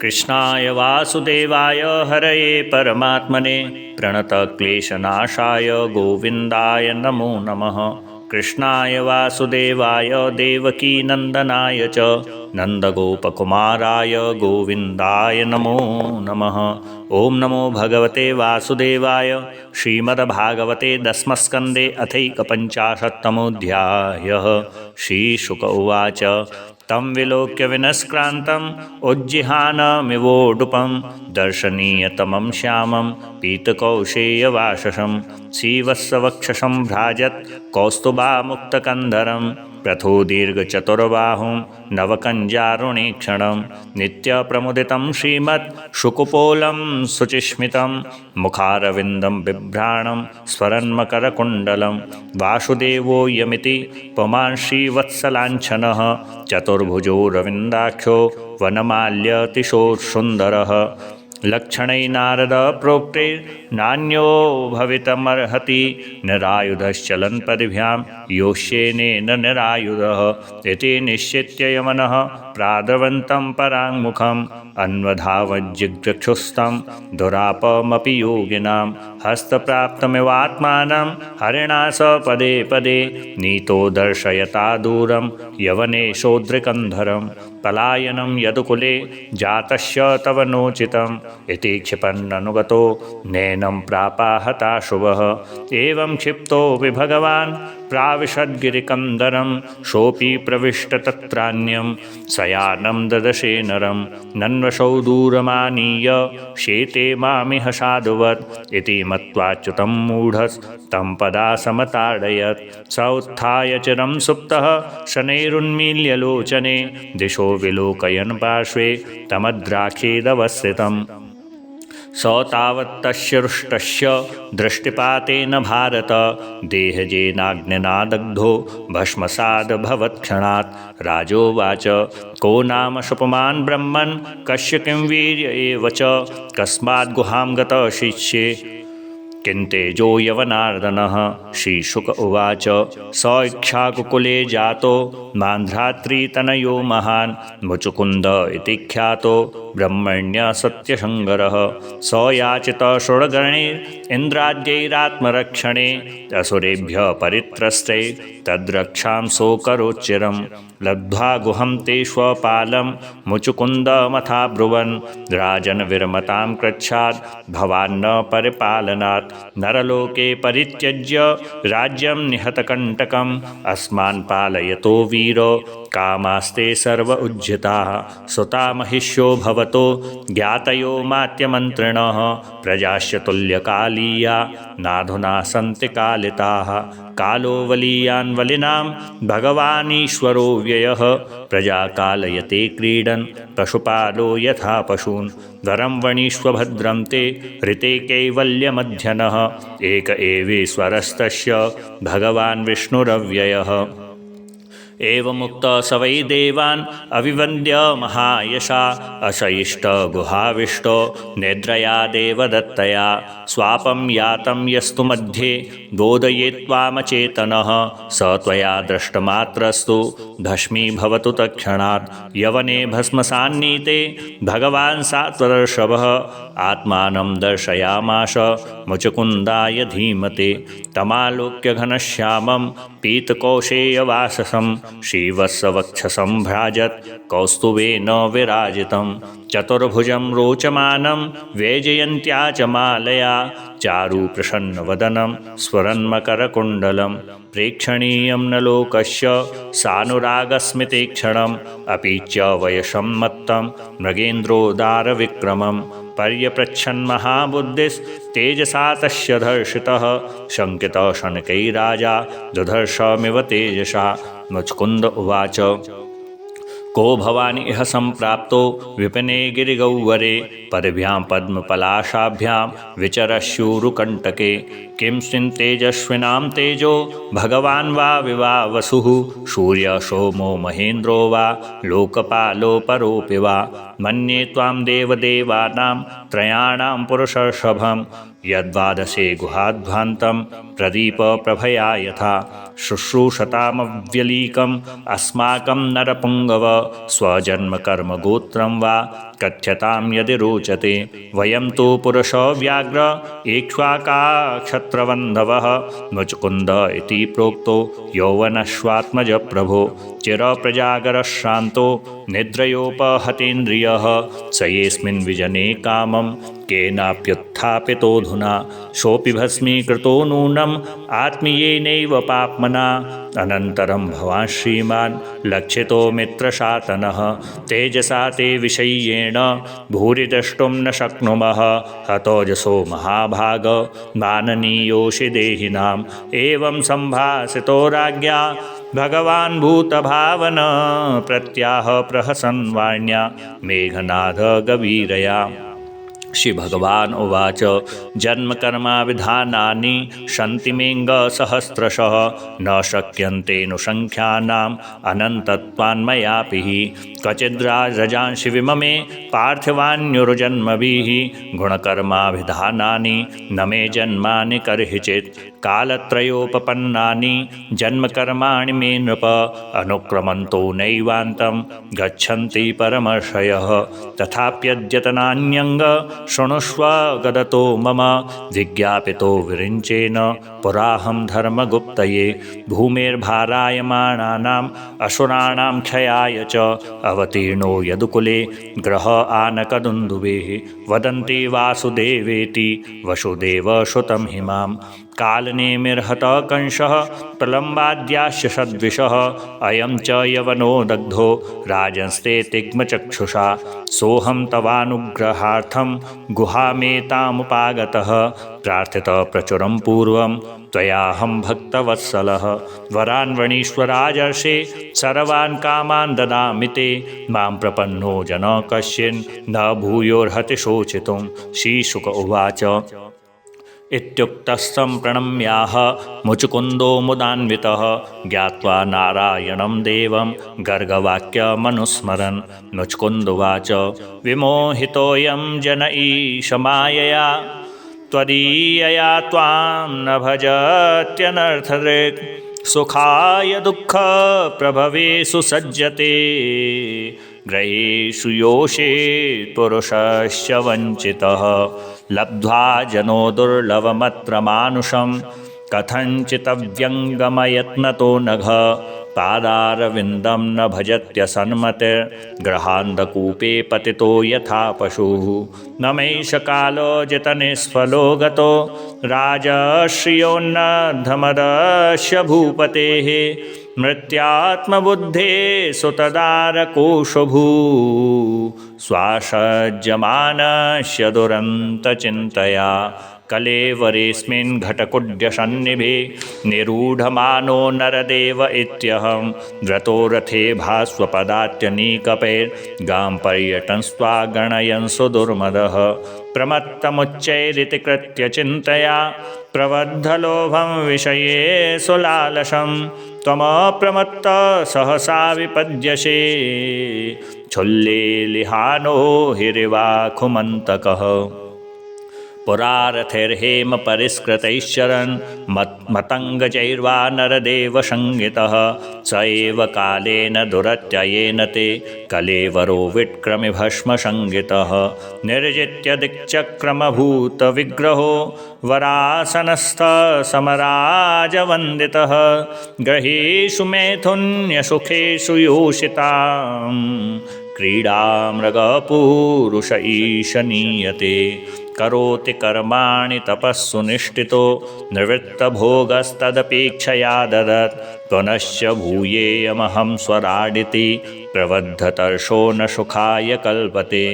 कृष्णाय वासुदेवाय हरये परमात्मने प्रणतक्लेशनाशाय गोविन्दाय नमो नमः। कृष्णाय वासुदेवाय देवकीनन्दनाय च नन्दगोपकुमाराय गोविन्दाय नमो नमः। ॐ नमो भगवते वासुदेवाय। श्रीमद्भागवते दशमस्कन्धे अथैकपञ्चाशत्तमोऽध्यायः। श्रीशुक उवाच तं विलोक्य विनस्क्रान्तम् उज्जिहानमिवोडुपं दर्शनीयतमं श्यामं पीतकौशेयवाससं श्रीवत्सवक्षसं भ्राजत् कौस्तुभामुक्तकन्धरं प्रथोदीर्घचतुर्बाहुं नवकञ्जारुणीक्षणं नित्यप्रमुदितं श्रीमत् शुकुपोलं शुचिस्मितं मुखारविन्दं बिभ्राणं स्फरन्मकरकुण्डलं वासुदेवोऽयमिति पुमान् श्रीवत्सलाञ्छनः चतुर्भुजो रविन्दाख्यो वनमाल्यतिशोत्सुन्दरः लक्षणै नारद प्रोक्ते नान्यो भवितुमर्हति निरायुधश्चलन् पदभ्यां योष्येनेन निरायुधः इति निश्चित्य यमनः प्रादवन्तं पराङ्मुखम् अन्वधावज्जिघ्रक्षुस्तं दुरापमपि योगिनां हस्तप्राप्तमिवात्मानं हरिणा स पदे पदे नीतो दर्शयता दूरं यवनेशोद्रिकन्धरं पलायनं यदुकुले जातस्य तव नोचितम् इति क्षिपन्ननुगतो नैनं प्रापाहताशुभः एवं क्षिप्तोऽपि भगवान् प्राविशद्गिरिकन्दरं सोऽपि प्रविष्ट तत्रान्यं शयानं ददशे नरं नन्वशौ दूरमानीय शेते मामिह साधुवत् इति मत्वाच्युतं मूढस्तं पदा समताडयत् स उत्थाय चिरं सुप्तः शनैरुन्मील्य लोचने दिशो विलोकयन् पार्श्वे तमद्राखेदवस्थितम् स तावत्तस्य रुष्टस्य दृष्टिपातेन भारत देहजेनाग्निना दग्धो भस्मसादभवत्क्षणात् राजोवाच को नाम शुपमान् ब्रह्मन् कस्य किं वीर्य एव च कस्माद् गुहां गतः शिष्ये किन्तेजो यवनार्दनः। श्रीशुक उवाच स इक्ष्वाकुकुले जातो मान्धात्रीतनयो महान् मुचुकुन्द इति ख्यातो ब्रह्मण्य सत्यशङ्करः स याचितः षड्गणैरिन्द्राद्यैरात्मरक्षणे असुरेभ्यः परित्रस्ते तद्रक्षां सोऽकरोच्चिरं लब्ध्वा गुहं ते स्वपालं मुचुकुन्दमथाब्रुवन् राजन् विरमतां कृच्छात् भवान्न परिपालनात् नरलोके परित्यज्य राज्यं निहतकण्टकम् अस्मान् पालयतो वीरो कामास्ते सर्व उज्झिताः सुता महिष्यो भवतो ज्ञातयो मात्यमन्त्रिणः प्रजाश्च तुल्यकालीया नाधुना सन्ति कालिताः कालो वलीयान् वलिनां भगवानीश्वरो व्ययः प्रजा कालयते क्रीडन् पशुपालो यथा पशून् वरं वणीष्वभद्रं ते ऋते कैवल्यमध्यनः एक एवेश्वरस्तस्य भगवान् विष्णुरव्ययः एवमुक्त स वै देवान् अविवन्द्य महायशा अशयिष्ट गुहाविष्टो निद्रया देवदत्तया स्वापं यातं यस्तु मध्ये बोधयेत्त्वामचेतनः स त्वया दृष्टमात्रस्तु भस्मी भवतु तत्क्षणात् यवने भस्मसान्नीते भगवान् सात्वदर्शभः आत्मानं दर्शयामाश मुचुकुन्दाय धीमते तमालोक्य घनश्यामं पीतकौशेयवाससं श्रीवत्सवक्षसं भ्राजत् कौस्तुभेन विराजितं चतुर्भुजं रोचमानं वैजयन्त्या च मालया चारु प्रसन्नवदनं स्फुरन्मकरकुण्डलं प्रेक्षणीयं न लोकस्य सानुरागस्मितेक्षणम् अपि च वयसं मत्तं मृगेन्द्रोदारविक्रमं पर्यपृच्छन्महाबुद्धिस्तेजसा तस्य धर्षितः शङ्कितः शनकैराजा दुधर्षमिव तेजसा मुचुकुन्द उवाच को भवानि इह सम्प्राप्तो विपिने गिरिगौवरे पदभ्यां पद्मपलाशाभ्यां विचरश्यूरुकण्टके किं स्विन् तेजस्विनां तेजो भगवान् वा विवावसुः सूर्य सोमो महेन्द्रो वा लोकपालो परोऽपि वा मन्ये त्वां देवदेवानां त्रयाणां पुरुषर्षभं यद्वादशे गुहाध्वान्तं प्रदीपप्रभया यथा शुश्रूषतामव्यलीकम् अस्माकं नरपुङ्गव स्वजन्मकर्मगोत्रं वा कथ्यतां यदि रोचते वयं तु पुरुषो व्याघ्र इक्ष्वाकाक्षत्रबन्धवः मुचुकुन्द इति प्रोक्तो यौवनश्वात्मज प्रभो चिरप्रजागरश्रान्तो निद्रयोपहतेन्द्रियः स येऽस्मिन् विजने कामं केनाप्युत्थापितोऽधुना सोऽपि भस्मीकृतो नूनम् आत्मीयेनैव पाप्मना अनन्तरं भवान् श्रीमान् लक्षितो मित्रशातनः तेजसा ते विषय्येण भूरि द्रष्टुं न शक्नुमः हतोजसो महाभाग माननीयोषि देहिनाम् एवं सम्भाषितो राज्ञा भगवान् भूतभावन प्रत्याह प्रहसन् वाण्या मेघनाद गभीरया। श्री भगवान उवाच जन्मकर्मा विधानानि सन्ति मेऽङ्गसहस्रशः न शक्यन्ते नुसङ्ख्यानाम् अनन्तत्वान्मयापि क्वचिद्राजजांसि विममे पार्थिवान्युर्जन्मभिः गुणकर्माभिधानानि न मे जन्मानि कर्हिचित् कालत्रयोपपन्नानि जन्मकर्माणि मे नृप अनुक्रमन्तो नैवान्तं गच्छन्ति परमर्षयः तथाप्यद्यतनान्यङ्ग शृणुष्व गदतो मम विज्ञापितो विरिञ्चेन पुराहं धर्मगुप्तये भूमेर्भारायमाणानाम् असुराणां क्षयाय च अवतीर्णो यदुकुले ग्रह आनकदुन्दुभेः वदन्ति वासुदेवेति वसुदेवसुतं हिमां कालनेमिर्हत कंशः प्रलम्बाद्याश्च सद्विषः अयं च यवनो दग्धो राजंस्ते तिग्मचक्षुषा सोऽहं तवानुग्रहार्थं गुहामेतामुपागतः प्रार्थितः प्रचुरं पूर्वं त्वयाहं भक्तवत्सलः वरान् वणीश्वराजर्षे सर्वान् कामान् ददामि ते मां प्रपन्नो जनः कश्चिन् न भूयोर्हति शोचितुं श्रीशुक उवाच इत्युक्तस्तं प्रणम्याह मुचुकुन्दो मुदान्वितः ज्ञात्वा नारायणं देवं गर्गवाक्यमनुस्मरन् मुचुकुन्दुवाच विमोहितोऽयं जन ईशमायया त्वदीयया त्वां न भजत्यनर्थदृक् सुखाय दुःखप्रभवेषु सज्जते ग्रहेषु योषे पुरुषस्य वञ्चितः लब्ध्वा जनो दुर्लभमत्र मानुषं कथञ्चितव्यङ्गमयत्नतो नघ पादारविन्दं न भजत्यसन्मतिर्ग्रहान्धकूपे पतितो यथा पशुः न मैष कालो जितनिष्फलो गतो राजश्रियोन्नद्धमदस्य भूपतेः मृत्यात्मबुद्धे सुतदारकोशभू स्वासज्यमानस्य दुरन्तचिन्तया कलेवरेऽस्मिन् घटकुड्यसन्निभे निरूढमानो नरदेव इत्यहं व्रतो रथे भास्वपदात्यनीकपैर्गां पर्यटन्स्त्वा गणयन् सुदुर्मदः प्रमत्तमुच्चैरिति कृत्य चिन्तया प्रबद्धलोभं विषये सुलालसं त्वमप्रमत्त सहसा विपद्यसे क्षुल्लेलिहानो हिरिवाखुमन्तकः पुरारथिर्हेम परिष्कृतैश्चरन् मतङ्गजैर्वा नरदेव संगितः स एव कालेन दुरत्ययेन ते कलेवरो विक्रमि भस्मसंगितः निर्जित्य दिक्चक्रमभूतविग्रहो वरासनस्थसमराजवन्दितः ग्रहेषु मैथुन्यसुखेषु योषितां क्रीडामृगपूरुष ईशनीयते करोति कर्माणि तपस्सु निष्ठितो निवृत्तभोगस्तदपेक्षया ददत् पुनश्च भूयेयमहं स्वराडिति प्रबद्धतर्षो न सुखाय कल्पते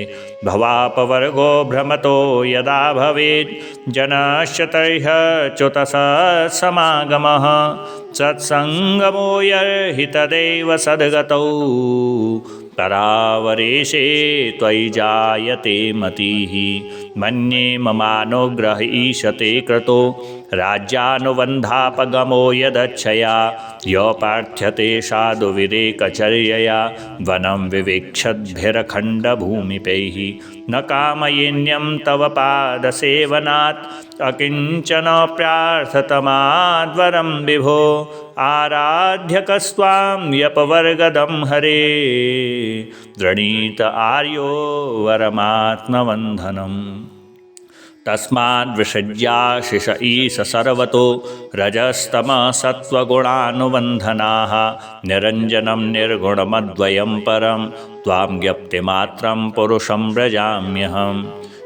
भवापवर्गो भ्रमतो यदा भवेत् जनश्च तर्ह्यच्युतसत्समागमः सत्सङ्गमो यर्हि तदैव सद्गतौ परावरेशे त्वयि जायते मतिः मन्ये ममानुग्रह ईशते कृतो राज्यानुबन्धापगमो यदच्छया यो पार्थ्यते साधुविरेकचर्यया वनं विवेक्षद्भिरखण्डभूमिपैः न कामयेन्यं तव पादसेवनात् अकिञ्चन प्रार्थतमाद्वरं विभो आराध्यकस्त्वां यपवर्गदं हरे दृणीत आर्यो वरमात्मवन्धनम् तस्माद्विषज्याशिष ईश सर्वतो रजस्तमसत्त्वगुणानुबन्धनाः निरञ्जनं निर्गुणमद्वयं परं त्वां ज्ञप्तिमात्रं पुरुषं व्रजाम्यहं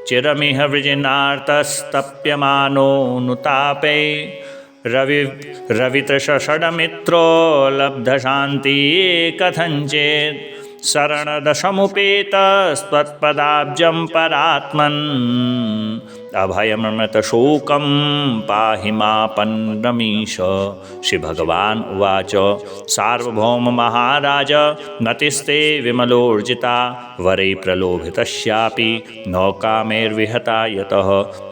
चिरमिह वृजिनार्तस्तप्यमानोऽनुतापे रवितृषषडमित्रो लब्धशान्तिः कथञ्चित् शरणदशमुपेतस्त्वत्पदाब्जं परात्मन् अभयमृतशोकं पाहि मापन्नमीश श्रीभगवान् उवाच सार्वभौममहाराज नतिस्ते विमलोर्जिता वरै प्रलोभितस्यापि नौकामेर्विहता यतः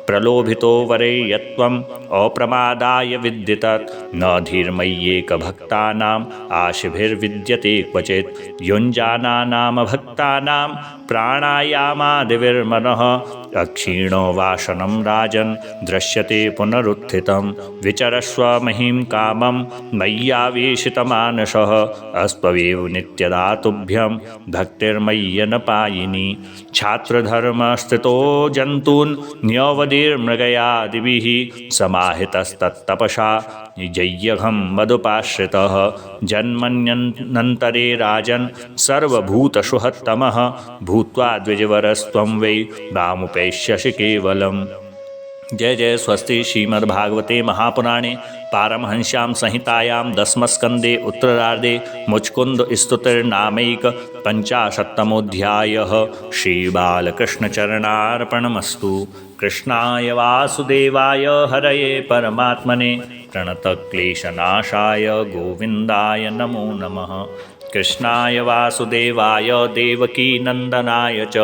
प्रलोभितो वरे यत्त्वम् अप्रमादाय विद्यतत् न धीर्मय्येकभक्तानाम् आशिभिर्विद्यते क्वचित् युञ्जानानां भक्तानां प्राणायामादिविर्मनः अक्षीणो वासनं राजन् दृश्यते पुनरुत्थितं विचरस्व महीं कामं मय्यावेशितमानसः अस्त्वमेव नित्यदा तुभ्यं भक्तिर्मय्यनपायिनी छात्रधर्मस्थितो जन्तून् न्यवधिर्मृगयादिभिः समाहितस्तत्तपसा जय्यघं मदुपाश्रितः जन्मन्यनन्तरे राजन् सर्वभूतसुहत्तमः भूत्वा द्विजवरस्त्वं वै मामुपैष्यसि केवलम्। जय जय स्वस्ति श्रीमद्भागवते महापुराणे पारमहंस्यां संहितायां दशमस्कन्धे उत्तरार्धे मुचकुंद स्तुतिर्नामैक पंचाशत्तमोऽध्यायः श्रीबालकृष्णचरणार्पणमस्तु। कृष्णाय वासुदेवाय हरये परमात्मने प्रणतक्लेशनाशाय गोविन्दाय नमो नमः। कृष्णाय वासुदेवाय देवकीनन्दनाय च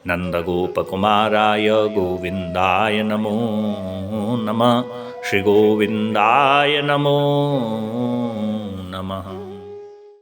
नन्दगोपकुमाराय गोविन्दाय नमो नमः। श्रीगोविन्दाय नमो नमः।